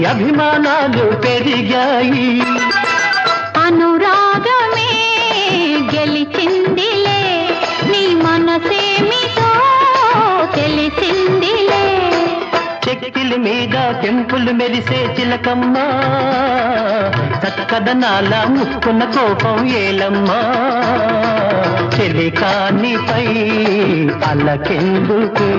అభిమానాలు పెరిగాయి. అనురాగమే గెలిచిందిలే, నీ మనసేమిటో తెలిసిందిలే. చెక్కిలి మీద కెంపులు మెరిసే చిలకమ్మా, చక్కదనాల ముక్కున్న కోపం ఏలమ్మా. చెలికానిపై అలకెందుకే